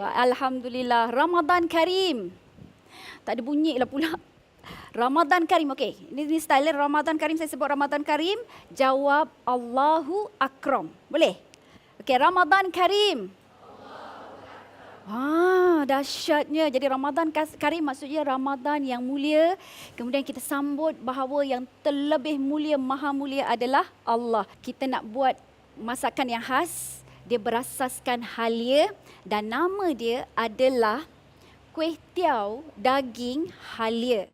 Alhamdulillah. Ramadan Karim. Tak ada bunyi lah pula. Ramadan Karim. Okey, ini style Ramadan Karim. Saya sebut Ramadan Karim. Jawab Allahu Akram. Boleh? Okey, Ramadan Karim. Dahsyatnya. Jadi Ramadan Karim maksudnya Ramadan yang mulia. Kemudian kita sambut bahawa yang terlebih mulia, maha mulia adalah Allah. Kita nak buat masakan yang khas. Dia berasaskan halia dan nama dia adalah kuih tiaw daging halia.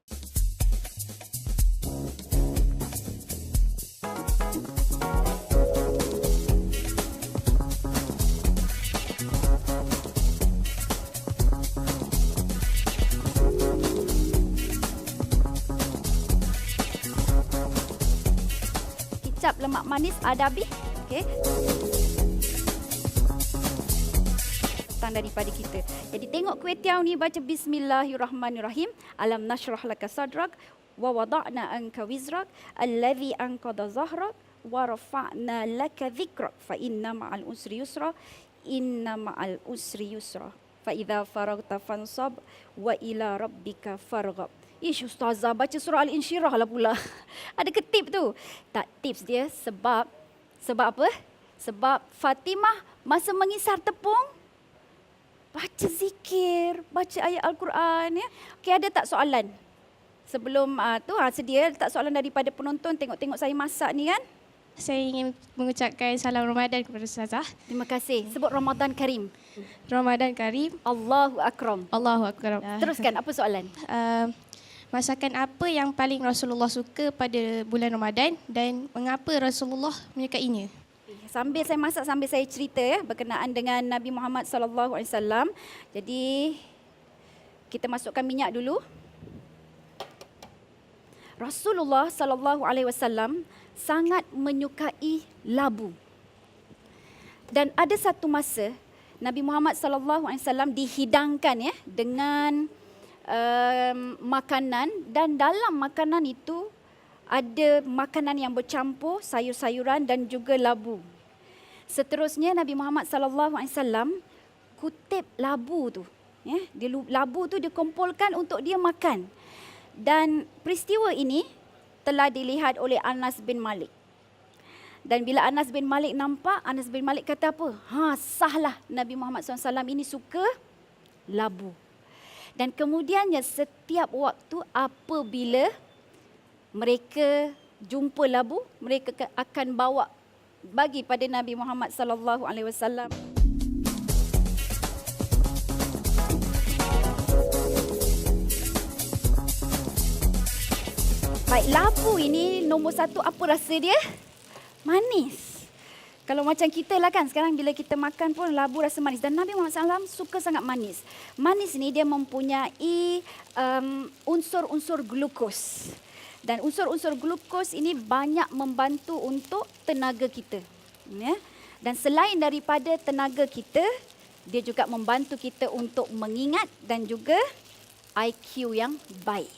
Kicap lemak manis adabi. Okey. Daripada kita. Jadi tengok kuih tiaw ni, baca bismillahirrahmanirrahim. Alam nashrah laka sadrak wa wada'na anka wizrak allazi anqadha zahrak wa rafa'na laka dhikrak fa inna ma'al usri yusra inna ma'al usri yusra fa idza faragta fansab wa ila rabbika farghab. Ish, ustazah baca surah Al-Insyirah lah pula. Ada ke tip tu? Tak, tips dia sebab apa? Sebab Fatimah masa mengisar tepung baca zikir, baca ayat Al-Quran. Ya. Okey, ada tak soalan? Sebelum sedia tak soalan daripada penonton, tengok-tengok saya masak ni kan? Saya ingin mengucapkan salam Ramadan kepada Ustazah. Terima kasih. Sebut Ramadan Karim. Ramadan Karim. Allahu Akram. Allahu Akram. Teruskan, apa soalan? Masakan apa yang paling Rasulullah suka pada bulan Ramadan dan mengapa Rasulullah menyukainya? Sambil saya masak, sambil saya cerita ya berkenaan dengan Nabi Muhammad sallallahu alaihi wasallam. Jadi kita masukkan minyak dulu. Rasulullah sallallahu alaihi wasallam sangat menyukai labu. Dan ada satu masa Nabi Muhammad sallallahu alaihi wasallam dihidangkan ya dengan makanan, dan dalam makanan itu ada makanan yang bercampur sayur-sayuran dan juga labu. Seterusnya Nabi Muhammad sallallahu alaihi wasallam kutip labu tu, ya, labu tu dikumpulkan untuk dia makan. Dan peristiwa ini telah dilihat oleh Anas bin Malik. Dan bila Anas bin Malik nampak, Anas bin Malik kata apa? Sahlah Nabi Muhammad SAW ini suka labu. Dan kemudiannya setiap waktu apabila mereka jumpa labu, mereka akan bawa bagi pada Nabi Muhammad sallallahu alaihi wasallam. Baik, labu ini nombor satu, apa rasa dia? Manis. Kalau macam kita lah kan, sekarang bila kita makan pun labu rasa manis. Dan Nabi Muhammad SAW suka sangat manis. Manis ni dia mempunyai unsur-unsur glukos. Dan unsur-unsur glukos ini banyak membantu untuk tenaga kita. Ya? Dan selain daripada tenaga kita, dia juga membantu kita untuk mengingat dan juga IQ yang baik.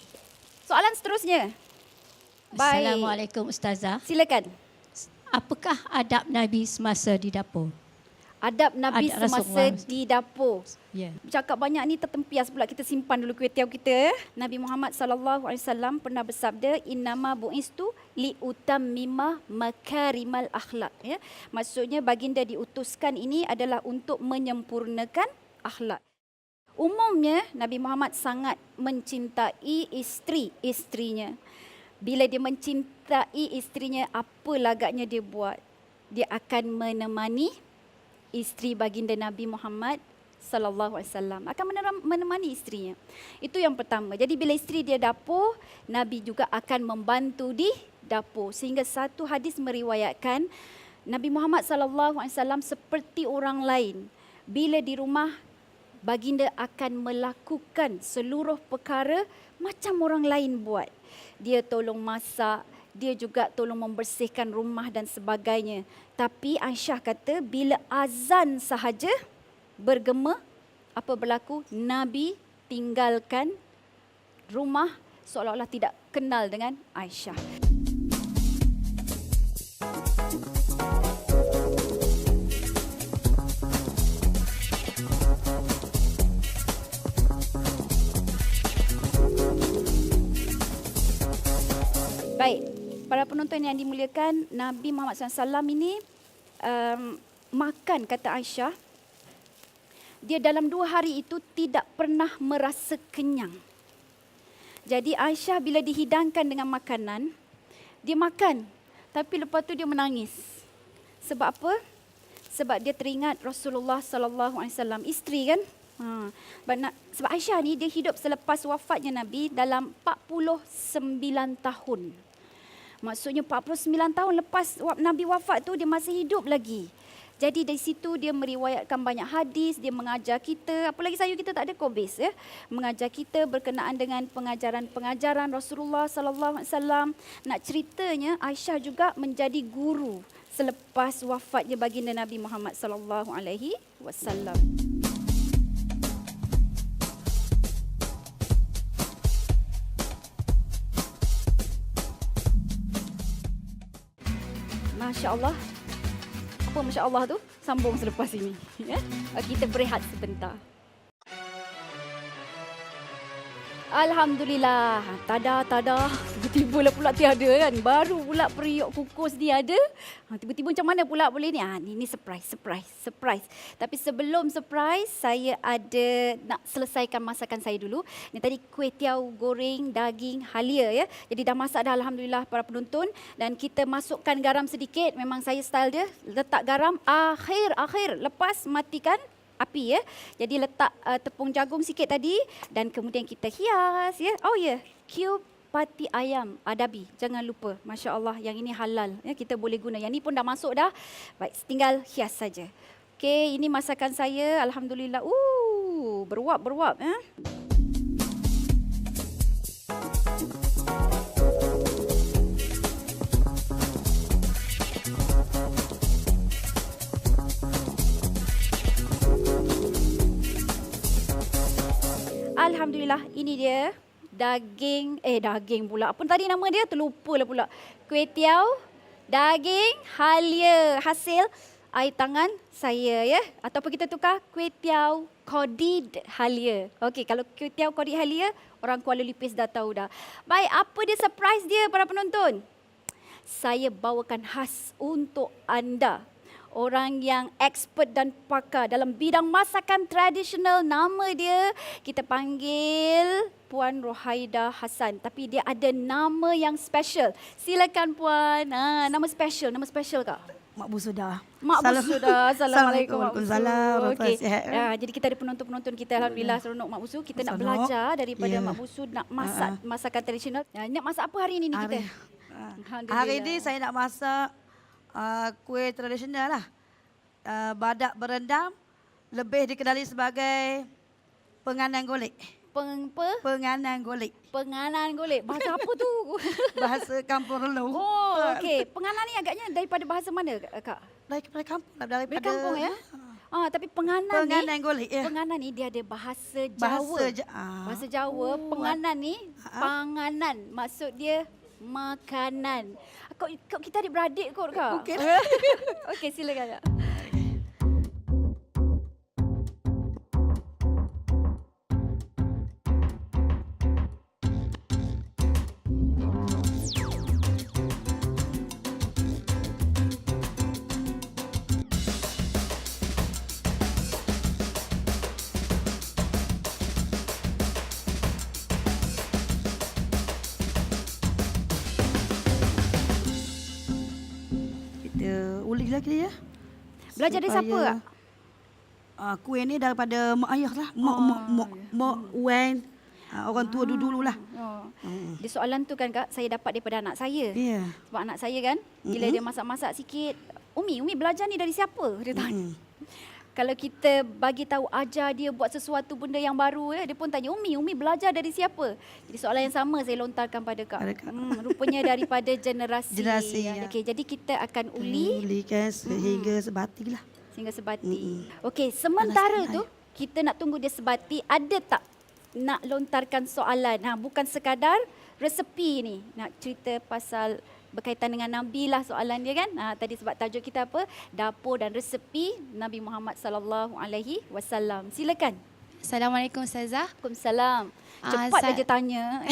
Soalan seterusnya. Baik. Assalamualaikum Ustazah. Silakan. Apakah adab Nabi semasa di dapur? Adab Nabi semasa di dapur. Ya. Cakap banyak ni tertempias pula, kita simpan dulu kuih tiaw kita. Nabi Muhammad sallallahu alaihi wasallam pernah bersabda, innama bu'istu liutammima makarimal akhlak. Ya. Maksudnya baginda diutuskan ini adalah untuk menyempurnakan akhlak. Umumnya Nabi Muhammad sangat mencintai isterinya. Bila dia mencintai isterinya, apa lagaknya dia buat? Dia akan menemani isteri baginda Nabi Muhammad sallallahu alaihi wasallam, akan menemani isterinya. Itu yang pertama. Jadi bila isteri dia dapur, Nabi juga akan membantu di dapur. Sehingga satu hadis meriwayatkan Nabi Muhammad sallallahu alaihi wasallam seperti orang lain. Bila di rumah, baginda akan melakukan seluruh perkara macam orang lain buat. Dia tolong masak, dia juga tolong membersihkan rumah dan sebagainya. Tapi Aisyah kata bila azan sahaja bergema, apa berlaku? Nabi tinggalkan rumah seolah-olah tidak kenal dengan Aisyah. Baik, para penonton yang dimuliakan, Nabi Muhammad SAW ini makan, kata Aisyah, dia dalam 2 hari itu tidak pernah merasa kenyang. Jadi Aisyah bila dihidangkan dengan makanan, dia makan, tapi lepas tu dia menangis. Sebab apa? Sebab dia teringat Rasulullah SAW, isteri kan? Sebab Aisyah ni dia hidup selepas wafatnya Nabi dalam 49 tahun. Maksudnya 49 tahun lepas Nabi wafat tu dia masih hidup lagi. Jadi dari situ dia meriwayatkan banyak hadis, dia mengajar kita, apalagi kita tak ada kobis ya. Mengajar kita berkenaan dengan pengajaran-pengajaran Rasulullah sallallahu alaihi wasallam. Nak ceritanya Aisyah juga menjadi guru selepas wafatnya baginda Nabi Muhammad sallallahu alaihi wasallam. Masya-Allah. Apa masya-Allah tu? Sambung selepas ini. Ya? Kita berehat sebentar. Alhamdulillah. Tada. Tiba-tiba lah pula tiada kan. Baru pula periuk kukus dia ada. Tiba-tiba macam mana pula boleh ni? Ni surprise. Tapi sebelum surprise, saya ada nak selesaikan masakan saya dulu. Ni tadi kuih tiaw goreng daging halia ya. Jadi dah masak dah alhamdulillah para penonton. Dan kita masukkan garam sedikit. Memang saya style dia. Letak garam akhir. Lepas matikan api ya. Jadi letak tepung jagung sikit tadi dan kemudian kita hias ya. Oh ya, cube pati ayam adabi. Jangan lupa. Masya-Allah, yang ini halal ya, kita boleh guna. Yang ni pun dah masuk dah. Baik, tinggal hias saja. Okey, ini masakan saya alhamdulillah. Beruap ya. Alhamdulillah, ini dia daging pula. Apa tadi nama dia? Terlupa lah pula. Kuih tiaw, daging halia hasil air tangan saya ya. Ataupun kita tukar kuih tiaw kodid halia. Okey, kalau kuih tiaw kodid halia, orang Kuala Lipis dah tahu dah. Baik, apa dia surprise dia para penonton? Saya bawakan khas untuk anda. Orang yang expert dan pakar dalam bidang masakan tradisional. Nama dia kita panggil Puan Rohaida Hassan. Tapi dia ada nama yang special. Silakan Puan. Nama special Kak? Mak Bu Sudah. Mak Bu Sudah. Assalamualaikum. Waalaikumsalam. Okey. Sihat. Jadi kita ada penonton-penonton kita alhamdulillah seronok Mak Busu. Kita nak Seronok. belajar daripada Ya. Mak Busu nak masak masakan tradisional. Nak masak apa hari ini kita? Hari ini saya nak masak kuih tradisional lah. Badak berendam, lebih dikenali sebagai penganan golek. Penganan golek. Penganan golek. Bahasa apa tu? Bahasa kampung Relu. Oh, okey. Penganan ni agaknya daripada bahasa mana, Kak? Daripada kampung lah. Daripada Dari kampung ya? Tapi penganan golek ya. Penganan ni dia ada bahasa Jawa. Bahasa Jawa, penganan ni panganan. Maksud dia makanan. Kau kita adik-beradik kot, Kak. Okey. Okey, silakan, Kak. Kita uli lagi ya. Belajar dari siapa, Kak? Kuih ni daripada mak ayah lah. Mak Wen. Orang tua dulu lah. Dia soalan tu kan, Kak, saya dapat daripada anak saya. Ya. Sebab anak saya kan, bila dia masak-masak sikit, Umi belajar ni dari siapa? Dia tanya. Kalau kita bagi tahu ajar dia buat sesuatu benda yang baru ya, dia pun tanya, Umi belajar dari siapa? Jadi soalan yang sama saya lontarkan pada Kak. Rupanya daripada generasi. Ya. Okey, jadi kita akan ulikan sehingga sebati lah. Sehingga sebati. Okey, sementara tu kita nak tunggu dia sebati, ada tak nak lontarkan soalan? Bukan sekadar resepi ni. Nak cerita pasal berkaitan dengan Nabi lah soalan dia kan. Tadi sebab tajuk kita apa? Dapur dan resepi Nabi Muhammad sallallahu alaihi wasallam. Silakan. Assalamualaikum Ustazah. Waalaikumsalam. Cepat aja tanya.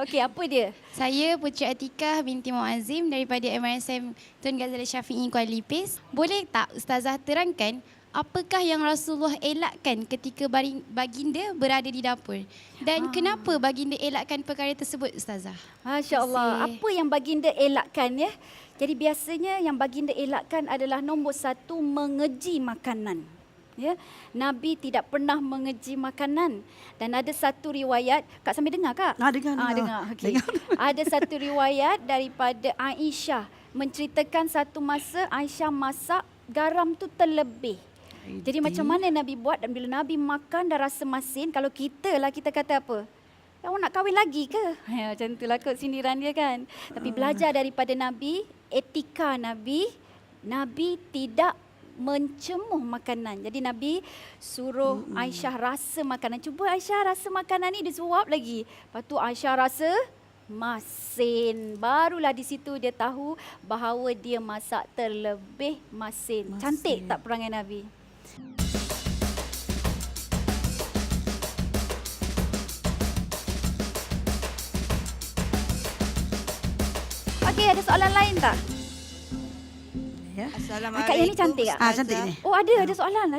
Okey, apa dia? Saya Puteri Atikah binti Muazzim daripada MRSM Tun Ghazali Syafi'i Kuala Lipis. Boleh tak Ustazah terangkan apakah yang Rasulullah elakkan ketika baginda berada di dapur? Dan kenapa baginda elakkan perkara tersebut Ustazah? Masya Allah. Apa yang baginda elakkan ya? Jadi biasanya yang baginda elakkan adalah nombor satu, mengeji makanan. Ya, Nabi tidak pernah mengeji makanan. Dan ada satu riwayat, Kak sambil dengar Kak? Dengar. Okey. Ada satu riwayat daripada Aisyah menceritakan satu masa Aisyah masak, garam tu terlebih. Jadi macam mana Nabi buat, dan bila Nabi makan dah rasa masin, kalau kita lah kita kata apa? Awak nak kahwin lagi ke? Ya, macam itulah kot sindiran dia kan. Tapi belajar daripada Nabi, etika Nabi, Nabi tidak mencemuh makanan. Jadi Nabi suruh Aisyah rasa makanan. Cuba Aisyah rasa makanan ni, dia suap lagi. Lepas tu Aisyah rasa masin. Barulah di situ dia tahu bahawa dia masak terlebih masin. Cantik tak perangai Nabi? Okey, ada soalan lain tak? Ya. Assalamualaikum. Kak yang ni cantik tak? Cantik ni. Oh, ada soalan.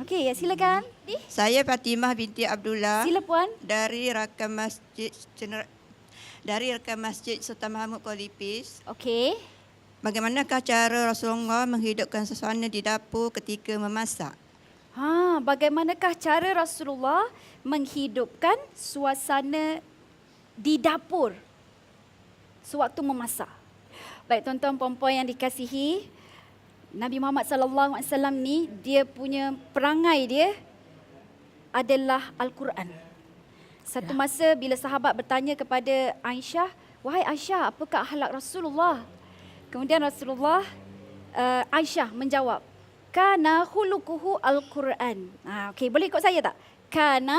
Okey, ya, silakan. Saya Fatimah binti Abdullah Sila puan. dari Rakan Masjid Sultan Mahmud Kuala Lipis. Okey. Bagaimanakah cara Rasulullah menghidupkan suasana di dapur ketika memasak? Bagaimanakah cara Rasulullah menghidupkan suasana di dapur sewaktu memasak? Baik tuan-tuan puan-puan yang dikasihi, Nabi Muhammad SAW ni dia punya perangai dia adalah Al-Quran. Satu masa bila sahabat bertanya kepada Aisyah, "Wahai Aisyah, apakah akhlak Rasulullah?" Kemudian Aisyah menjawab, "Kana khuluquhu Al-Quran." Okey, boleh ikut saya tak? Kana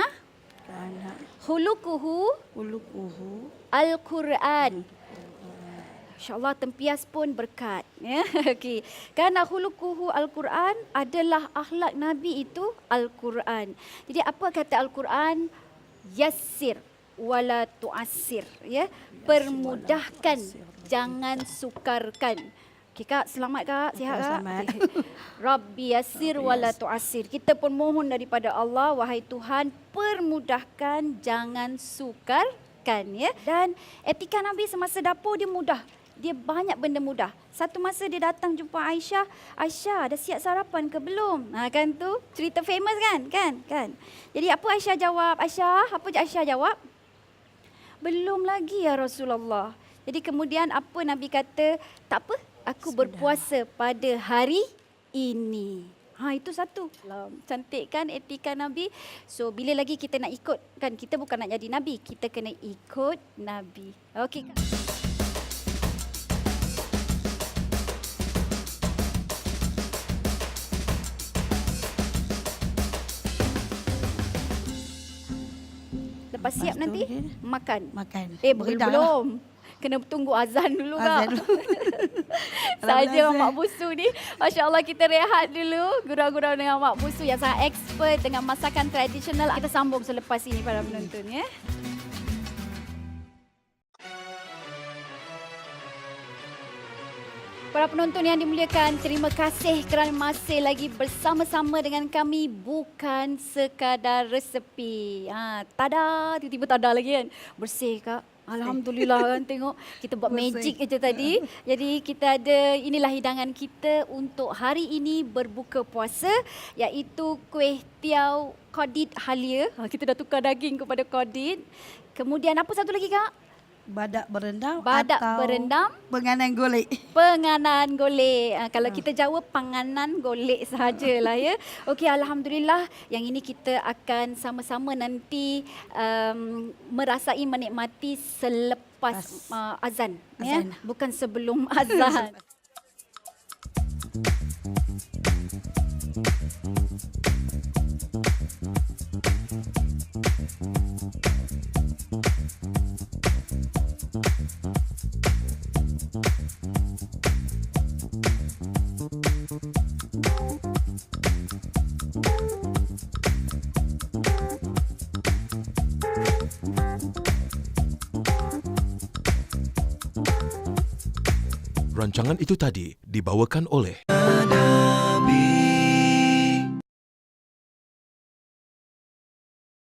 khuluquhu Al-Quran. InsyaAllah tempias pun berkat. Ya? Okay. Karena khuluquhu Al-Quran adalah akhlak Nabi itu Al-Quran. Jadi apa kata Al-Quran? Yassir wala tu'assir. Ya? Permudahkan, jangan sukarkan. Okay, Kak, selamat Kak. Sihat Kak? Selamat. Okay. Rabbi yassir wala tu'assir. Kita pun mohon daripada Allah, wahai Tuhan, permudahkan, jangan sukarkan. Ya? Dan etika Nabi semasa dapur dia mudah. Dia banyak benda mudah. Satu masa dia datang jumpa Aisyah. "Aisyah, dah siap sarapan ke belum?" Kan tu cerita famous kan? Jadi apa Aisyah jawab? Apa Aisyah jawab? "Belum lagi ya Rasulullah." Jadi kemudian apa Nabi kata? "Tak apa, aku berpuasa pada hari ini." Itu satu. Cantik kan etika Nabi? So bila lagi kita nak ikut kan, kita bukan nak jadi Nabi, kita kena ikut Nabi. Okey. Lepas siap nanti makan. Belum. Kena tunggu azan dulu Kak. Saja Mak Busu ni. Masya Allah, kita rehat dulu. Gurau-gurau dengan Mak Busu yang sangat expert dengan masakan tradisional. Kita sambung selepas ini para penonton ya. Para penonton yang dimuliakan, terima kasih kerana masih lagi bersama-sama dengan kami. Bukan sekadar resepi. Tada, tiba-tiba tada lagi kan. Bersih Kak. Alhamdulillah kan, tengok kita buat magic je tadi. Jadi kita ada, inilah hidangan kita untuk hari ini berbuka puasa, iaitu kuih tiaw Qadid Halia. Kita dah tukar daging kepada Qadid. Kemudian apa satu lagi Kak? Badak berendam Penganan golek. Kalau kita Jawa, panganan golek sahajalah ya. Okey, alhamdulillah yang ini kita akan sama-sama nanti merasai menikmati selepas azan ya, bukan sebelum azan. Rancangan itu tadi dibawakan oleh